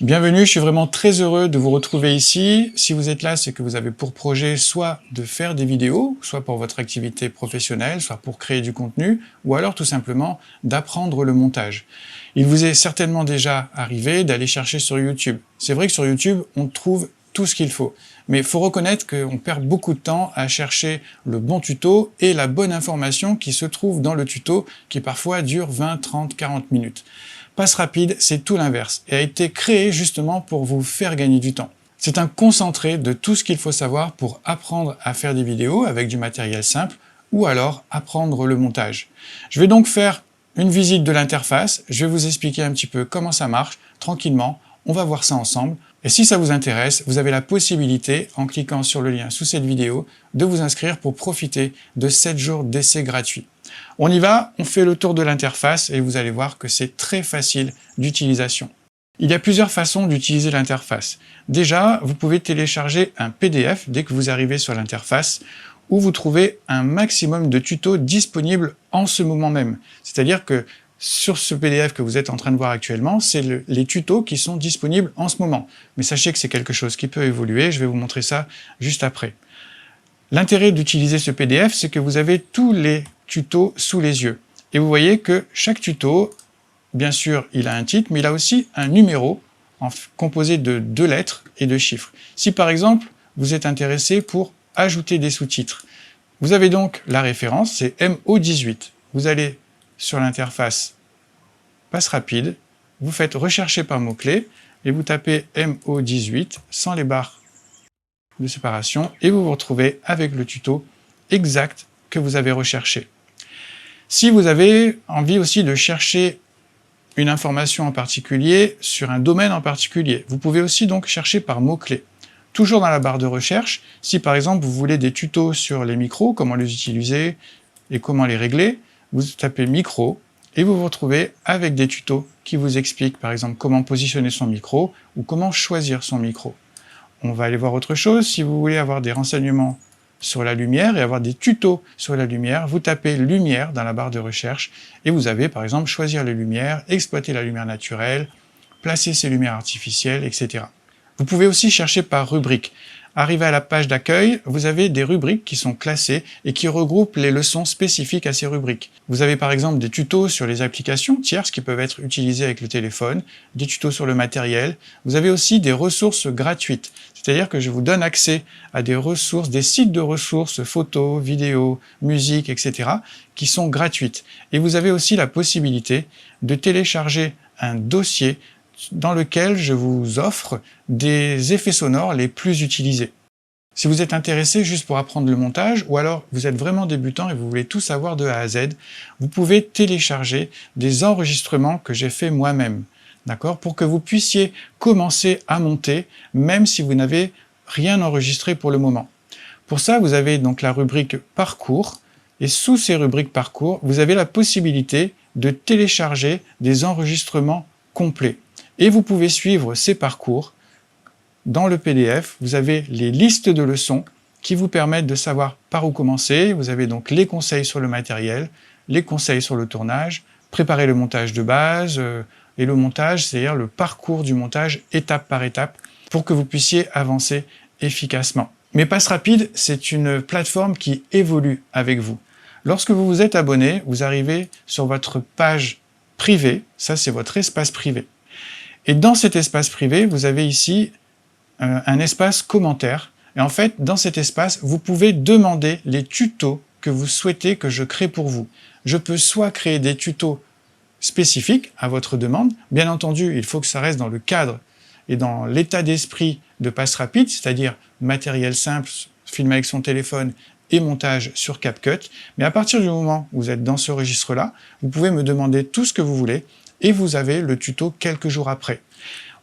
Bienvenue, je suis vraiment très heureux de vous retrouver ici. Si vous êtes là, c'est que vous avez pour projet soit de faire des vidéos, soit pour votre activité professionnelle, soit pour créer du contenu, ou alors tout simplement d'apprendre le montage. Il vous est certainement déjà arrivé d'aller chercher sur YouTube. C'est vrai que sur YouTube, on trouve tout ce qu'il faut. Mais il faut reconnaître qu'on perd beaucoup de temps à chercher le bon tuto et la bonne information qui se trouve dans le tuto, qui parfois dure 20, 30, 40 minutes. PassRapid, c'est tout l'inverse et a été créé justement pour vous faire gagner du temps. C'est un concentré de tout ce qu'il faut savoir pour apprendre à faire des vidéos avec du matériel simple ou alors apprendre le montage. Je vais donc faire une visite de l'interface, je vais vous expliquer un petit peu comment ça marche, tranquillement, on va voir ça ensemble. Et si ça vous intéresse, vous avez la possibilité, en cliquant sur le lien sous cette vidéo, de vous inscrire pour profiter de 7 jours d'essai gratuit. On y va, on fait le tour de l'interface et vous allez voir que c'est très facile d'utilisation. Il y a plusieurs façons d'utiliser l'interface. Déjà, vous pouvez télécharger un PDF dès que vous arrivez sur l'interface où vous trouvez un maximum de tutos disponibles en ce moment même. C'est-à-dire que sur ce PDF que vous êtes en train de voir actuellement, c'est les tutos qui sont disponibles en ce moment. Mais sachez que c'est quelque chose qui peut évoluer, je vais vous montrer ça juste après. L'intérêt d'utiliser ce PDF, c'est que vous avez tous les tutos sous les yeux. Et vous voyez que chaque tuto, bien sûr, il a un titre, mais il a aussi un numéro composé de 2 lettres et de chiffres. Si par exemple, vous êtes intéressé pour ajouter des sous-titres, vous avez donc la référence, c'est MO18. Vous allez sur l'interface PassRapid, vous faites rechercher par mot-clé et vous tapez MO18 sans les barres de séparation et vous vous retrouvez avec le tuto exact que vous avez recherché. Si vous avez envie aussi de chercher une information en particulier sur un domaine en particulier, vous pouvez aussi donc chercher par mot-clé. Toujours dans la barre de recherche, si par exemple vous voulez des tutos sur les micros, comment les utiliser et comment les régler, vous tapez micro et vous vous retrouvez avec des tutos qui vous expliquent par exemple comment positionner son micro ou comment choisir son micro. On va aller voir autre chose. Si vous voulez avoir des renseignements sur la lumière et avoir des tutos sur la lumière, vous tapez lumière dans la barre de recherche et vous avez par exemple choisir les lumières, exploiter la lumière naturelle, placer ses lumières artificielles, etc. Vous pouvez aussi chercher par rubrique. Arrivé à la page d'accueil, vous avez des rubriques qui sont classées et qui regroupent les leçons spécifiques à ces rubriques. Vous avez par exemple des tutos sur les applications tierces qui peuvent être utilisées avec le téléphone, des tutos sur le matériel. Vous avez aussi des ressources gratuites, c'est-à-dire que je vous donne accès à des ressources, des sites de ressources, photos, vidéos, musique, etc., qui sont gratuites. Et vous avez aussi la possibilité de télécharger un dossier dans lequel je vous offre des effets sonores les plus utilisés. Si vous êtes intéressé juste pour apprendre le montage, ou alors vous êtes vraiment débutant et vous voulez tout savoir de A à Z, vous pouvez télécharger des enregistrements que j'ai fait moi-même, d'accord, pour que vous puissiez commencer à monter, même si vous n'avez rien enregistré pour le moment. Pour ça, vous avez donc la rubrique Parcours, et sous ces rubriques Parcours, vous avez la possibilité de télécharger des enregistrements complets. Et vous pouvez suivre ces parcours. Dans le PDF, vous avez les listes de leçons qui vous permettent de savoir par où commencer. Vous avez donc les conseils sur le matériel, les conseils sur le tournage, préparer le montage de base, et le montage, c'est-à-dire le parcours du montage étape par étape, pour que vous puissiez avancer efficacement. Mais PassRapid, c'est une plateforme qui évolue avec vous. Lorsque vous vous êtes abonné, vous arrivez sur votre page privée, ça c'est votre espace privé. Et dans cet espace privé, vous avez ici un espace commentaire. Et en fait, dans cet espace, vous pouvez demander les tutos que vous souhaitez que je crée pour vous. Je peux soit créer des tutos spécifiques à votre demande. Bien entendu, il faut que ça reste dans le cadre et dans l'état d'esprit de PassRapid, c'est-à-dire matériel simple, filmer avec son téléphone et montage sur CapCut. Mais à partir du moment où vous êtes dans ce registre-là, vous pouvez me demander tout ce que vous voulez et vous avez le tuto quelques jours après.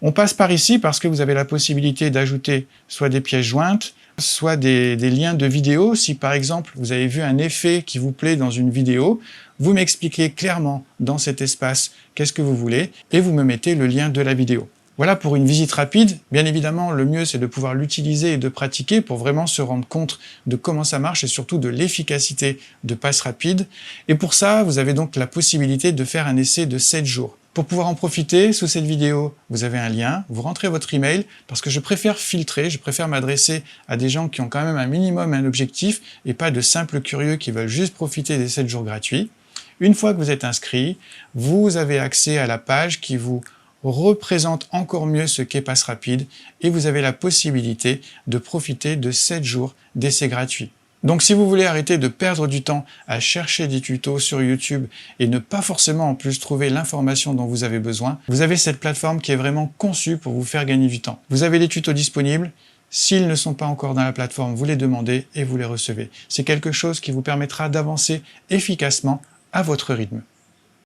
On passe par ici parce que vous avez la possibilité d'ajouter soit des pièces jointes, soit des liens de vidéo. Si par exemple vous avez vu un effet qui vous plaît dans une vidéo, vous m'expliquez clairement dans cet espace qu'est-ce que vous voulez et vous me mettez le lien de la vidéo. Voilà pour une visite rapide. Bien évidemment, le mieux c'est de pouvoir l'utiliser et de pratiquer pour vraiment se rendre compte de comment ça marche et surtout de l'efficacité de PassRapid. Et pour ça, vous avez donc la possibilité de faire un essai de 7 jours. Pour pouvoir en profiter, sous cette vidéo, vous avez un lien, vous rentrez votre email, parce que je préfère filtrer, je préfère m'adresser à des gens qui ont quand même un minimum un objectif, et pas de simples curieux qui veulent juste profiter des 7 jours gratuits. Une fois que vous êtes inscrit, vous avez accès à la page qui vous représente encore mieux ce qu'est PassRapide, et vous avez la possibilité de profiter de 7 jours d'essai gratuit. Donc si vous voulez arrêter de perdre du temps à chercher des tutos sur YouTube et ne pas forcément en plus trouver l'information dont vous avez besoin, vous avez cette plateforme qui est vraiment conçue pour vous faire gagner du temps. Vous avez des tutos disponibles, s'ils ne sont pas encore dans la plateforme, vous les demandez et vous les recevez. C'est quelque chose qui vous permettra d'avancer efficacement à votre rythme.